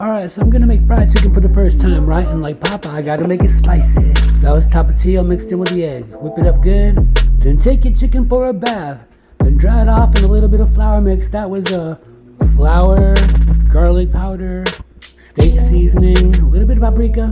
Alright, so I'm gonna make fried chicken for the first time, right? And like Papa, I gotta make it spicy. That was tapatio mixed in with the egg. Whip it up good. Then take your chicken for a bath. Then dry it off in a little bit of flour mix. That was flour, garlic powder, steak seasoning, a little bit of paprika,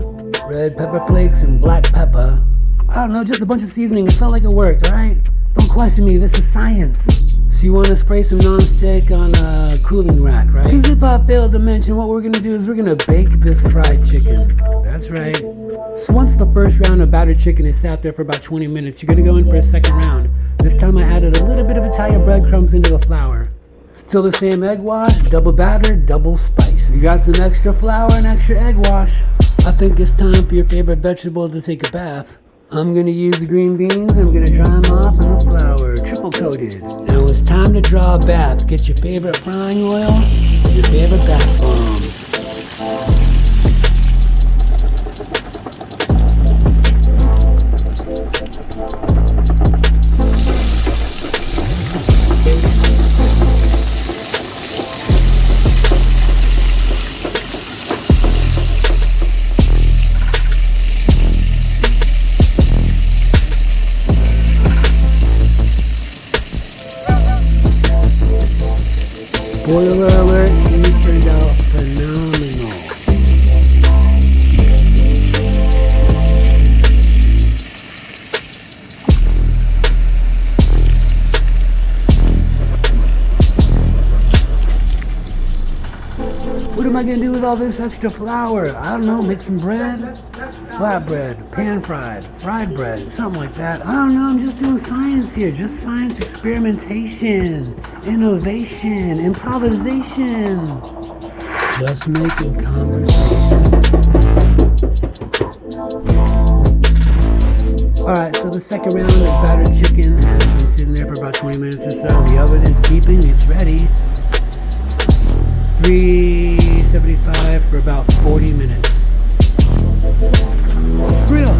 red pepper flakes, and black pepper. I don't know, just a bunch of seasoning. It felt like it worked, alright? Don't question me, this is science. So you want to spray some non-stick on a cooling rack, right? Because if I failed to mention, what we're going to do is we're going to bake this fried chicken. That's right. So once the first round of battered chicken is sat there for about 20 minutes, you're going to go in for a second round. This time I added a little bit of Italian breadcrumbs into the flour. Still the same egg wash, double battered, double spiced. You got some extra flour and extra egg wash. I think it's time for your favorite vegetable to take a bath. I'm going to use the green beans and I'm going to dry them off in the flour, triple coated. Now it's time to draw a bath. Get your favorite frying oil and your favorite bath bombs. Spoiler alert, he turned out phenomenal. What am I gonna do with all this extra flour? I don't know, make some bread? Flatbread, pan fried, fried bread, something like that. I don't know, I'm just doing science here. Just science experimentation, innovation, improvisation. Just making conversation. Alright, so the second round of battered chicken has been sitting there for about 20 minutes or so. The oven is beeping, it's ready. 375 for about 40 minutes. Real.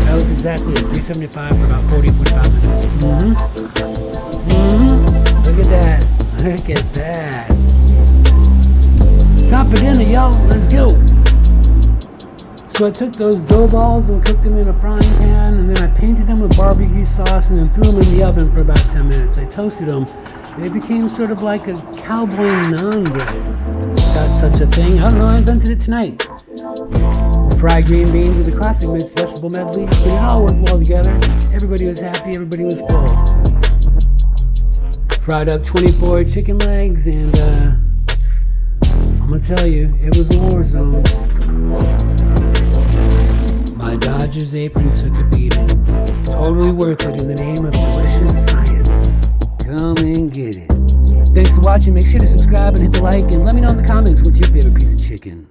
That was exactly it. 375 for about 40-45 minutes. Look at that. Look at that. Time for dinner, y'all. Let's go. So I took those dough balls and cooked them in a frying pan, and then I painted them with barbecue sauce and then threw them in the oven for about 10 minutes. I toasted them. They became sort of like a cowboy naan bread. Got such a thing. I don't know, I invented it tonight. Fried green beans with a classic mixed vegetable medley. But it all worked well together. Everybody was happy, everybody was full. Fried up 24 chicken legs, and I'm gonna tell you, it was a war zone. My Dodgers apron took a beating. Totally worth it in the name of delicious science. Come and get it. Thanks for watching. Make sure to subscribe and hit the like, and let me know in the comments what's your favorite piece of chicken.